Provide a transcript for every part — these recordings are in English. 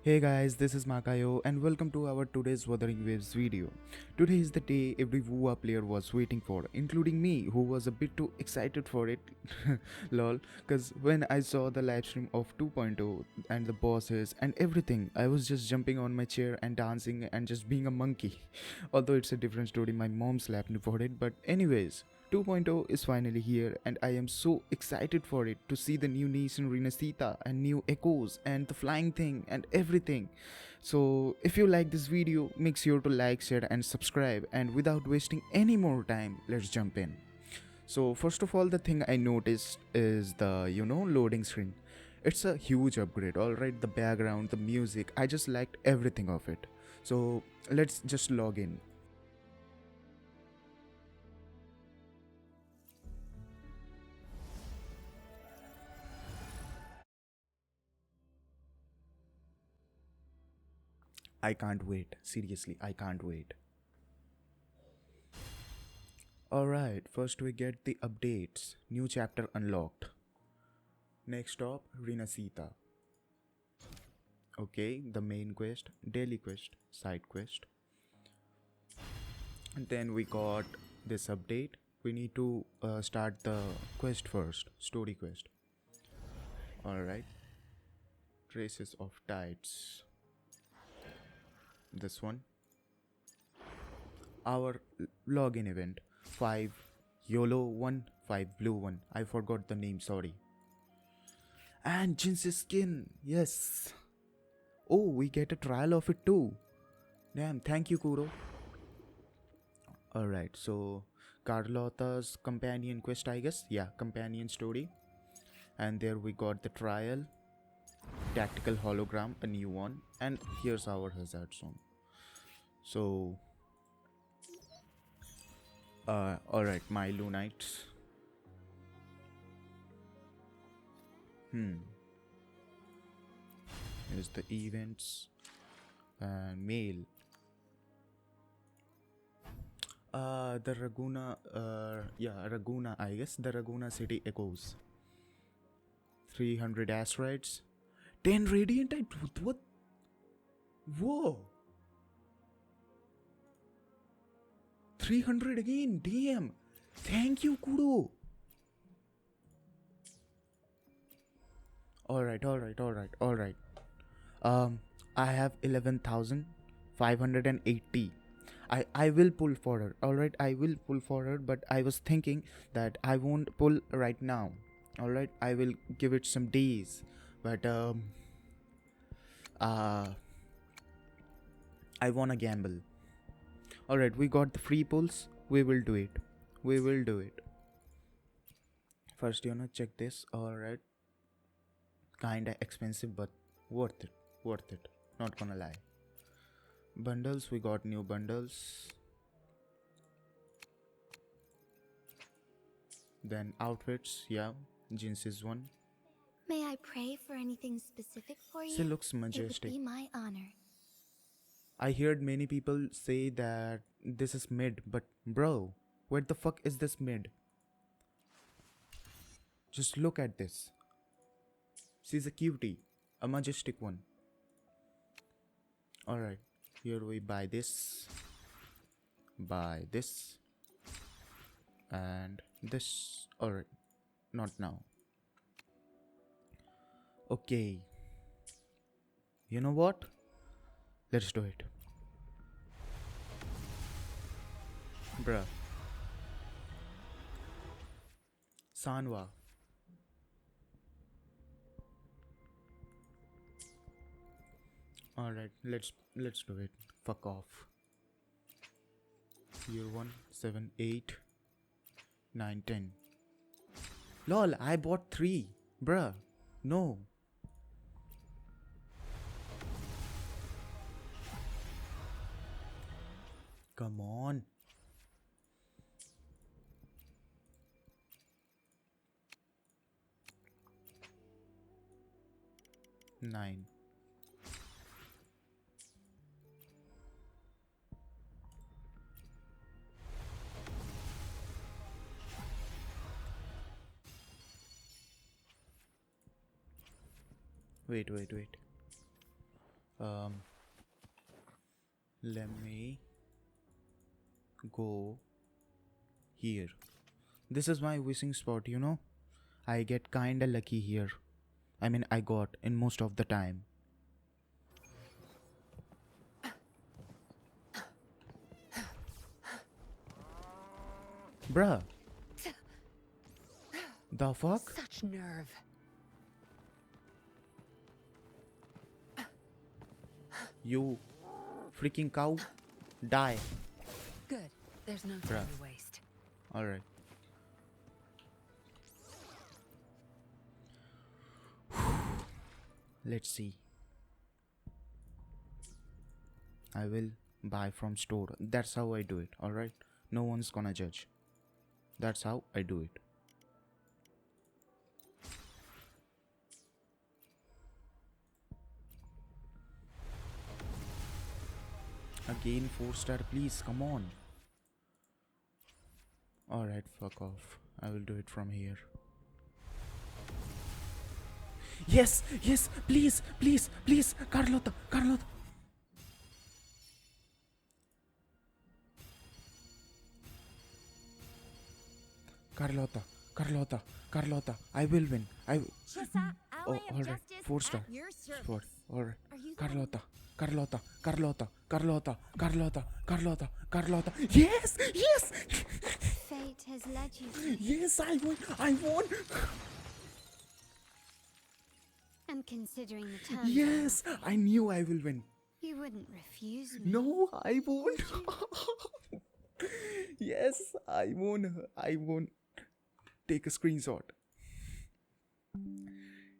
Hey guys, this is Makayo and welcome to our today's Wuthering Waves video. Today is the day every WUA player was waiting for, including me who was a bit too excited for it, lol, cause when I saw the livestream of 2.0 and the bosses and everything, I was just jumping on my chair and dancing and just being a monkey. Although it's a different story, my mom slapped me for it, but anyways. 2.0 is finally here and I am so excited for it to see the new Nation Rinascita and new echoes and the flying thing and everything. So if you like this video, make sure to like, share and subscribe, and without wasting any more time, let's jump in. So first of all, the thing I noticed is the loading screen. It's a huge upgrade, alright, the background, the music, I just liked everything of it. So let's just log in. I can't wait. Seriously, I can't wait. Alright, first we get the updates. New chapter unlocked. Next stop, Rinascita. Okay, the main quest, daily quest, side quest. And then we got this update. We need to start the quest first, story quest. Alright, traces of tides. This one. Our login event 5 YOLO 1 5 blue 1. I forgot the name, sorry. And Jin's skin, yes. Oh, we get a trial of it too. Damn, thank you, KURO. Alright, so Carlotta's companion quest, I guess. Yeah, companion story. And there we got the trial, tactical hologram, a new one. And here's our hazard zone. So alright, my Lunites. Here's the events and mail. The Raguna, Raguna, I guess. The Raguna city echoes. 300 asteroids. 10 radiant. What? Whoa. 300 again. Damn. Thank you, KURO. Alright. I have 11,580. I will pull forward. Alright, I will pull forward, but I was thinking that I won't pull right now. Alright, I will give it some days. But I wanna gamble. Alright, we got the free pulls. We will do it. First, check this. Alright. Kinda expensive, but worth it. Not gonna lie. Bundles, we got new bundles. Then outfits, yeah. Jeans is one. May I pray for anything specific for you? She looks majestic. It would be my honor. I heard many people say that this is mid, but bro, where the fuck is this mid? Just look at this. She's a cutie, a majestic one. Alright, here we buy this, and this. Alright, not now. Okay. You know what? Let's do it. Bruh. Sanwa. Alright, let's do it. Fuck off. Year 1, 7, 8, 9, 10. Lol, I bought 3. Bruh. No. Come on. Nine. Wait. Um, let me go here. This is my wishing spot, you know. I get kinda lucky here. I mean, I got in most of the time. Bruh, the fuck? Such nerve. You freaking cow, die. Good. There's no Bruh. time to waste. Alright. Let's see. I will buy from store. That's how I do it, alright? No one's gonna judge. That's how I do it. Again 4-star, please, come on. Alright, fuck off. I will do it from here. Yes, yes, please, please, please, Carlotta, Carlotta. Carlotta, Carlotta, Carlotta, I will win. Chissa, Oh, ally of alright, justice 4-star. at your service. Sport, alright. Are you the Carlotta, Carlotta, Carlotta, Carlotta, Carlotta, Carlotta, Carlotta. Yes, yes, Fate has led you to me. yes, I won, I won. And considering the terms, Yes, I knew I will win. you wouldn't refuse me. No, I won't. Yes, I won. I won't. Take a screenshot.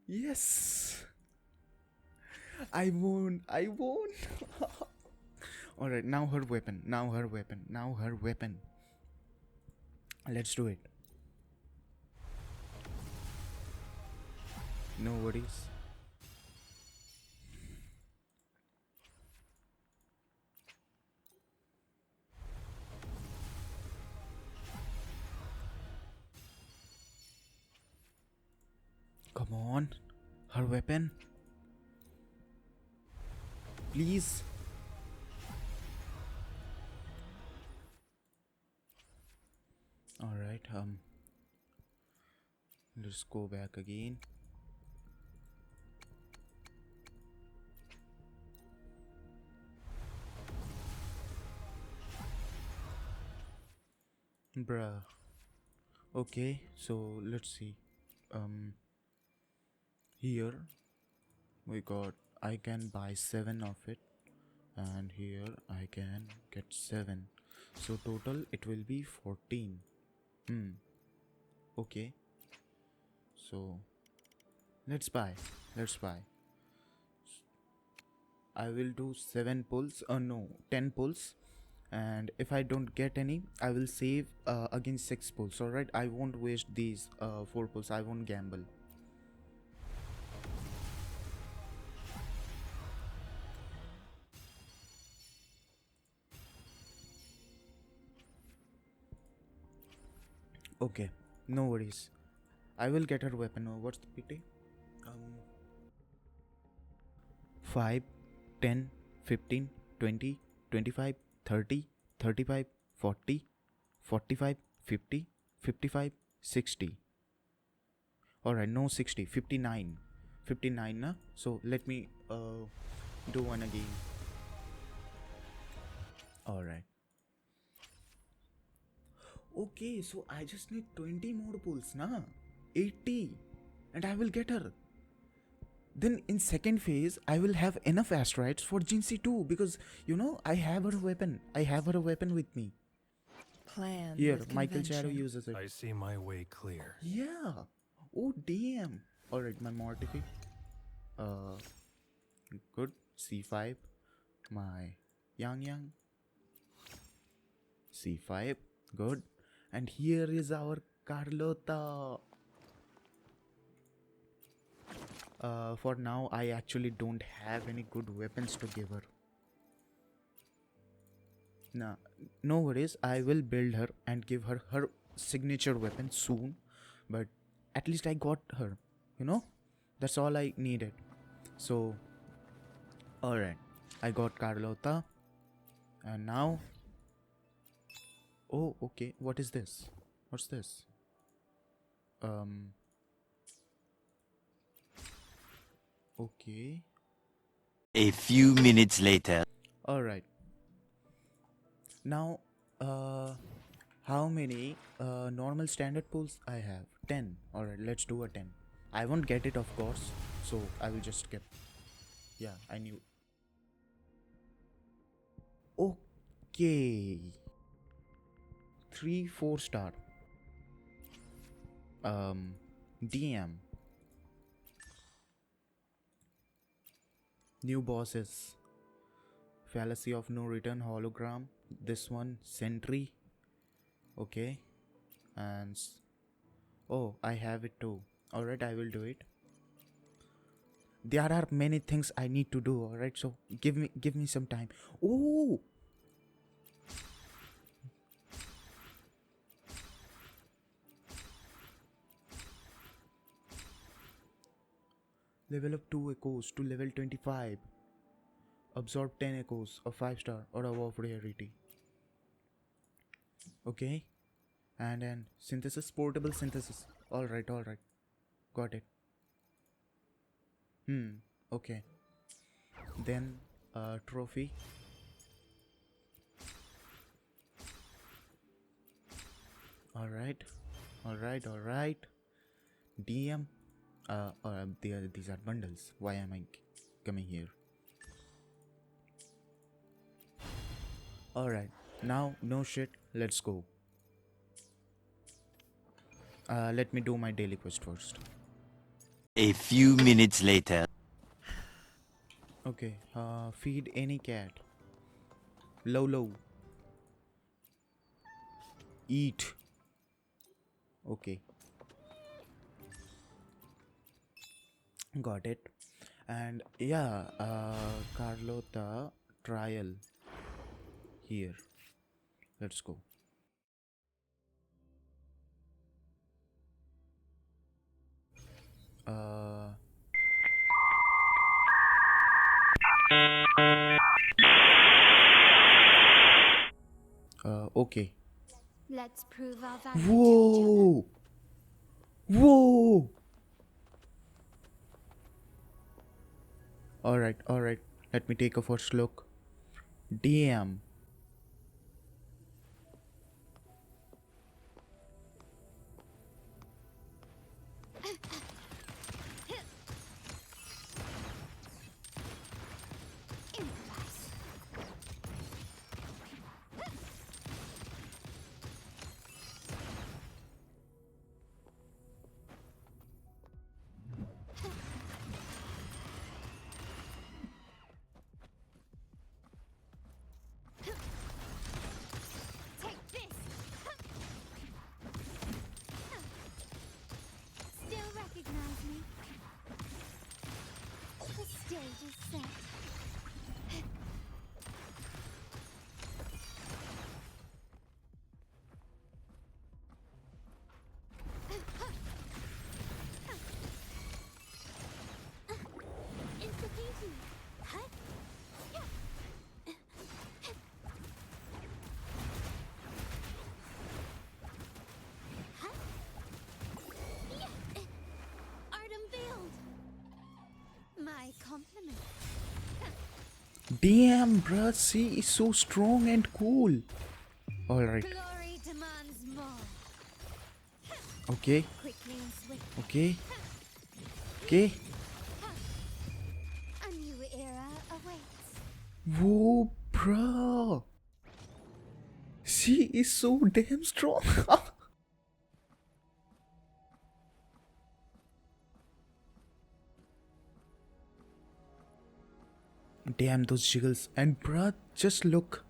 Yes. I won. I won. Alright, now her weapon. Now her weapon. Now her weapon. Let's do it. No worries. Come on. Her weapon. Please. Alright, let's go back again. Bruh. Okay, so let's see. Here we got, I can buy 7 of it, and here I can get 7. So total it will be 14. Okay. So let's buy. Let's buy. I will do 7 pulls. No, 10 pulls. And if I don't get any, I will save against 6 pulls. Alright, I won't waste these 4 pulls. I won't gamble. Okay, no worries. I will get her weapon. Oh, what's the PT? 5, 10, 15, 20, 25, 30, 35, 40, 45, 50, 55, 60. Alright, no 60, 59. 59 na? So let me do one again. Alright. Okay, so I just need 20 more pulls na? 80. And I will get her. Then in second phase, I will have enough asteroids for Jinxie too, because you know I have her weapon. I have her weapon with me. Plan Here, with Michael Charo convention. uses it. I see my way clear. Yeah. Oh damn. Alright, my mortific. Good. C5. My Yang. C5. Good. And here is our Carlotta. For now, I actually don't have any good weapons to give her. Nah, no worries. I will build her and give her her signature weapon soon. But at least I got her. You know? That's all I needed. So, Alright, I got Carlotta. And now. Oh, okay. What is this? What's this? Um. Okay. A few minutes later. Alright. Now, how many normal standard pulls I have? 10. Alright, let's do a 10. I won't get it, of course. So I will just skip. Yeah, I knew. Okay. 3 4 star. DM. New bosses. Fallacy of no return hologram. This one, Sentry. Okay. And oh, I have it too. Alright, I will do it. There are many things I need to do, alright? So give me some time. Oh, level up 2 echoes to level 25. Absorb 10 echoes of 5 star or above rarity. Okay. And then synthesis, portable synthesis. Alright. Got it. Okay. Then trophy. Alright. DM. These are bundles. Why am I coming here? Alright. Now, no shit. Let's go. Let me do my daily quest first. A few minutes later. Okay. Feed any cat. Low. Eat. Okay. Got it. And yeah, Carlotta trial here. Let's go. Okay. Let's prove our value to each other. Whoa! Alright. Let me take a first look. Damn. Improvise. Take this. Still recognize me? The stage is set. Institution. Huh? Art unveiled. My compliment. Damn, bruh. She is so strong and cool. Alright. Glory demands more. Okay. Quickly and swiftly. Okay. A new era awaits. Whoa, bruh. She is so damn strong. Damn those jiggles. And bruh, just look.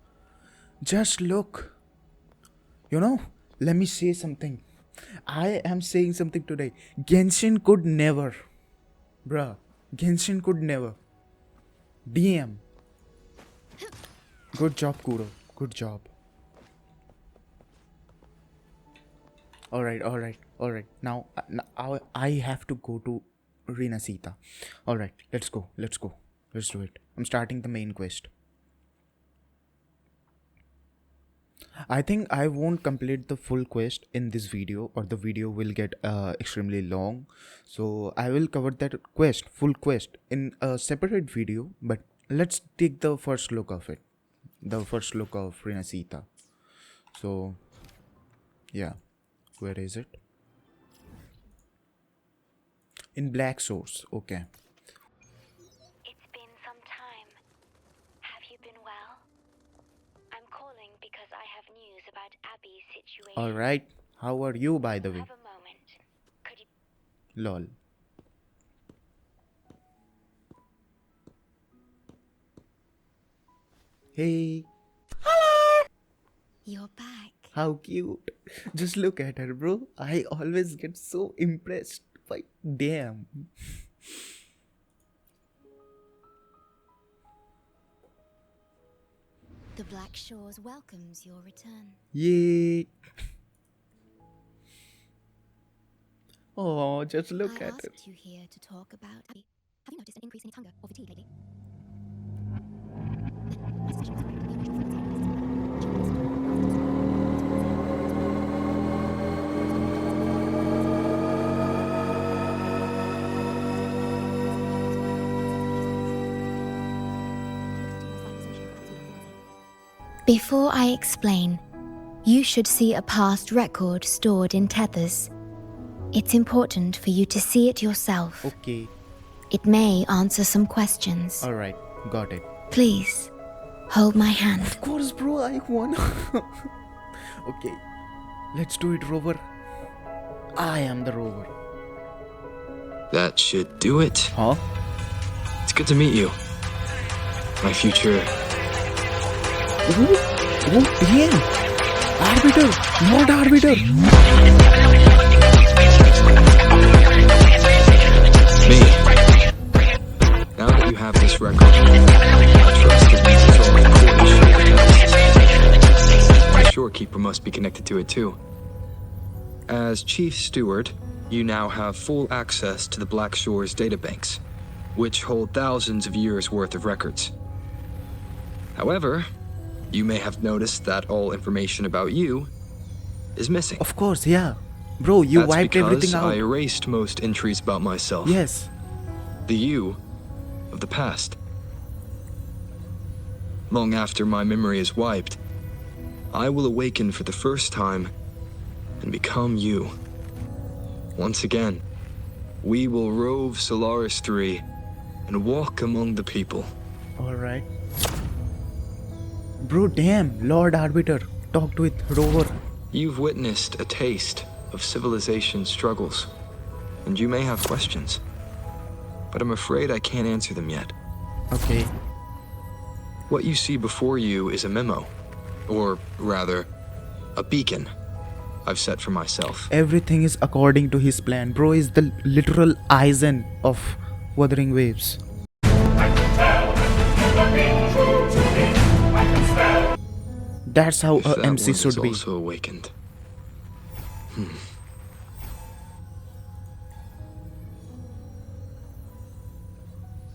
You know, let me say something. I am saying something today. Genshin could never. Bruh, Genshin could never. DM. Good job, KURO. Good job. Alright. Now, I have to go to Rinascita. Alright, let's go. Let's do it. I'm starting the main quest. I think I won't complete the full quest in this video, or the video will get extremely long. So I will cover that quest, full quest, in a separate video. But let's take the first look of it, the first look of Rinascita. So yeah, where is it? In Black Source. Okay. It's been some time. Have you been well? I'm calling because I have news about Abby's situation. All right. How are you, by the way? Have a moment. Could you... Lol. Hey, You're back. how cute. Just look at her, bro. I always get so impressed by damn. The Black Shores welcomes your return. Yay. Oh, just look I at her. asked you here to talk about Abby. Have you noticed an increase in its hunger or fatigue lately? My suspicion was correct. The unusual Before I explain, you should see a past record stored in tethers. It's important for you to see it yourself. Okay. It may answer some questions. All right. Got it. Please, hold my hand. Of course, bro. I won. Okay. Let's do it, Rover. I am the Rover. That should do it. Huh? It's good to meet you. My future. Oh, damn. Arbiter. Not Arbiter. Me. Now that you have this record, I trust it means it's all the core issue. The Shorekeeper must be connected to it too. As Chief Steward, you now have full access to the Black Shores databanks, which hold thousands of years' worth of records. However, you may have noticed that all information about you is missing. Of course, yeah. Bro, you That's wiped because everything out. I erased most entries about myself. Yes. The you of the past. Long after my memory is wiped, I will awaken for the first time and become you. Once again, we will rove Solaris 3 and walk among the people. All right. Bro, damn. Lord Arbiter talked with Rover. You've witnessed a taste of civilization's struggles, and you may have questions, but I'm afraid I can't answer them yet. Okay. What you see before you is a memo, or rather, a beacon I've set for myself. Everything is according to his plan. Bro is the literal Eisen of Wuthering Waves. That's how If a that MC one should is be. also awakened.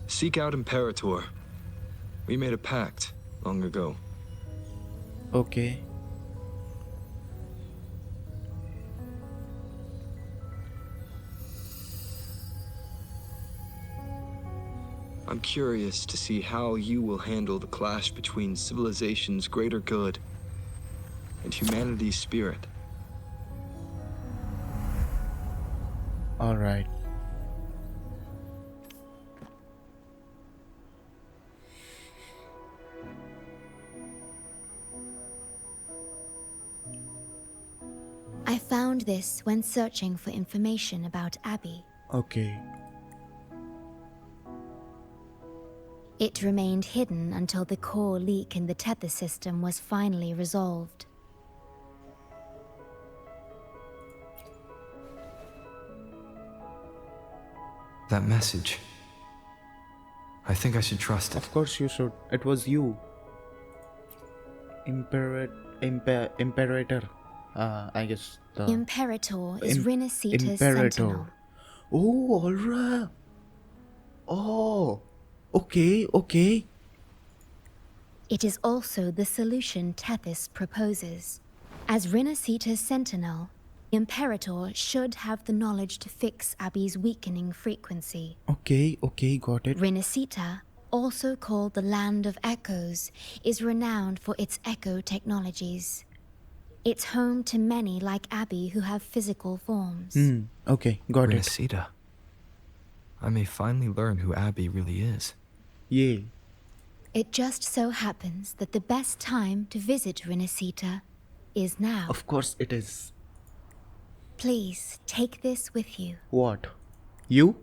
Seek out Imperator. We made a pact long ago. Okay. I'm curious to see how you will handle the clash between civilization's greater good and humanity's spirit. All right. I found this when searching for information about Abby. Okay. It remained hidden until the core leak in the tether system was finally resolved. That message. I think I should trust it. Of course you should. It was you. Imperator. I guess the Imperator is Rinascita's Imperator. sentinel. Oh, alright. Oh, Okay. It is also the solution Tethys proposes. As Rinascita's sentinel, Imperator should have the knowledge to fix Abby's weakening frequency. Okay, got it. Rinascita, also called the Land of Echoes, is renowned for its echo technologies. It's home to many like Abby who have physical forms. Okay, got it. Rinascita. I may finally learn who Abby really is. Yay. It just so happens that the best time to visit Rinascita is now. Of course it is. Please take this with you. What? You?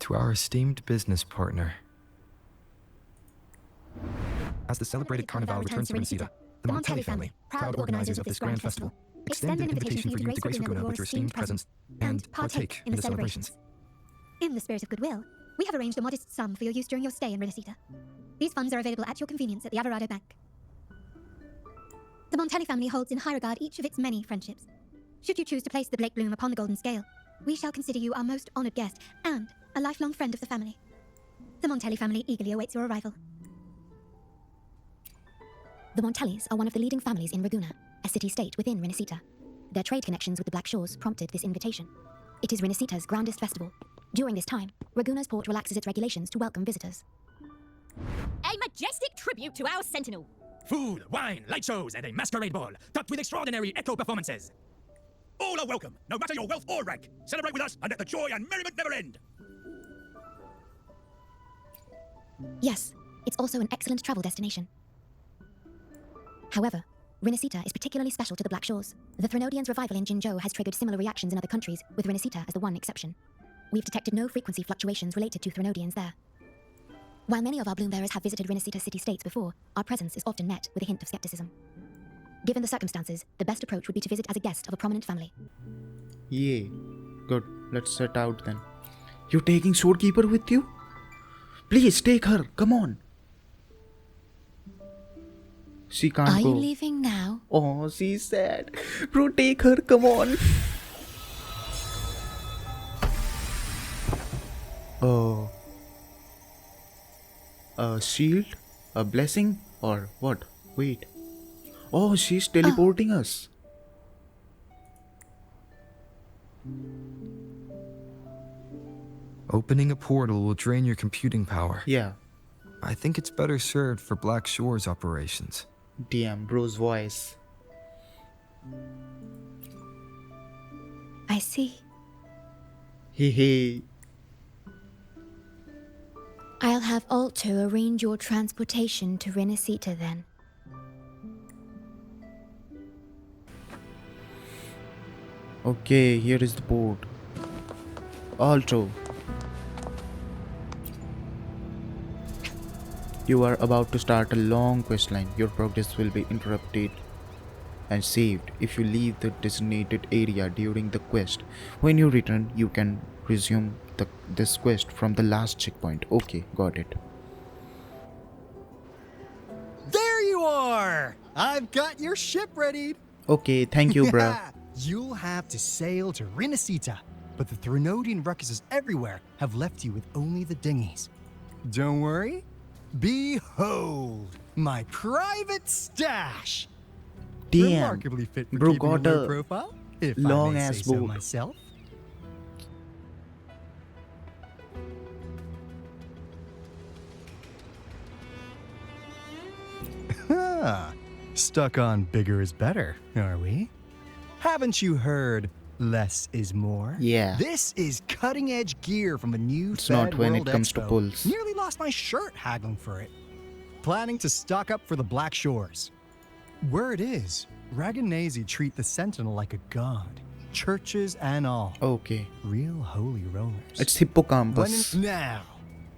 To our esteemed business partner. As the celebrated Carnival returns to Rinascita, the Montelli family, proud organizers of this grand festival, extend an invitation for you to grace Laguna with your esteemed presence and partake in the celebrations. In the spirit of goodwill, we have arranged a modest sum for your use during your stay in Rinascita. These funds are available at your convenience at the Alvarado Bank. The Montelli family holds in high regard each of its many friendships. Should you choose to place the Blake Bloom upon the golden scale, we shall consider you our most honored guest and a lifelong friend of the family. The Montelli family eagerly awaits your arrival. The Montellis are one of the leading families in Ragusa, a city-state within Rinascita. Their trade connections with the Black Shores prompted this invitation. It is Rinascita's grandest festival. During this time, Ragusa's port relaxes its regulations to welcome visitors. A majestic tribute to our sentinel. Food, wine, light shows, and a masquerade ball, topped with extraordinary echo performances. All are welcome, no matter your wealth or rank. Celebrate with us and let the joy and merriment never end. Yes, it's also an excellent travel destination. However, Rinascita is particularly special to the Black Shores. The Threnodians' revival in Jinzhou has triggered similar reactions in other countries, with Rinascita as the one exception. We've detected no frequency fluctuations related to Threnodians there. While many of our bloom bearers have visited Rinascita city-states before, our presence is often met with a hint of skepticism. Given the circumstances, the best approach would be to visit as a guest of a prominent family. Yay. Good. Let's set out then. You taking Shorekeeper with you? Please take her. Come on. She can't Are go. you leaving now? Oh, she's sad. Bro, take her. Come on. Oh. A shield? A blessing? Or what? Wait. Oh, she's teleporting us. Opening a portal will drain your computing power. Yeah. I think it's better served for Black Shores operations. Damn, bro's voice. I see. Hey. I'll have Alto arrange your transportation to Rinascita then. Okay, here is the board. Alto. You are about to start a long quest line. Your progress will be interrupted and saved if you leave the designated area during the quest. When you return, you can resume this quest from the last checkpoint. Okay, got it. There you are! I've got your ship readied. Okay, thank you, bruh. You'll have to sail to Rinascita, but the Threnodian ruckuses everywhere have left you with only the dinghies. Don't worry. Behold, my private stash. Damn, Remarkably fit for bro keeping a got low a profile, if long I may ass say so boat. myself. Stuck on bigger is better, are we? Haven't you heard less is more? Yeah. This is cutting-edge gear from a new It's not Fed when it World comes to Expo. pulls. Nearly lost my shirt haggling for it. Planning to stock up for the Black Shores. Word is, Raganese treat the Sentinel like a god. Churches and all. Okay. Real holy rollers. It's hippocampus. Now,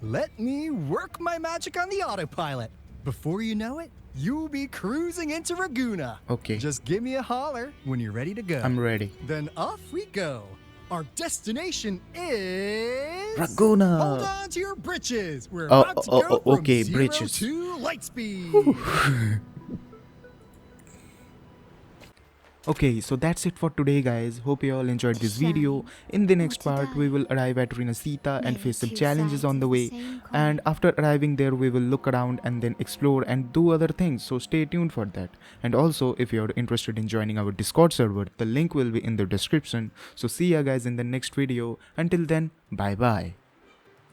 let me work my magic on the autopilot. Before you know it, you'll be cruising into Ragusa. Okay. Just give me a holler when you're ready to go. I'm ready. Then off we go. Our destination is... Ragusa. Hold on to your britches. We're Oh, about to oh, go oh, from okay, 0 britches. to light speed. Okay, so that's it for today, guys. Hope you all enjoyed this video. In the next part, we will arrive at Rinascita and face some challenges on the way. And after arriving there, we will look around and then explore and do other things. So stay tuned for that. And also, if you're interested in joining our Discord server, the link will be in the description. So see ya guys in the next video. Until then, bye bye.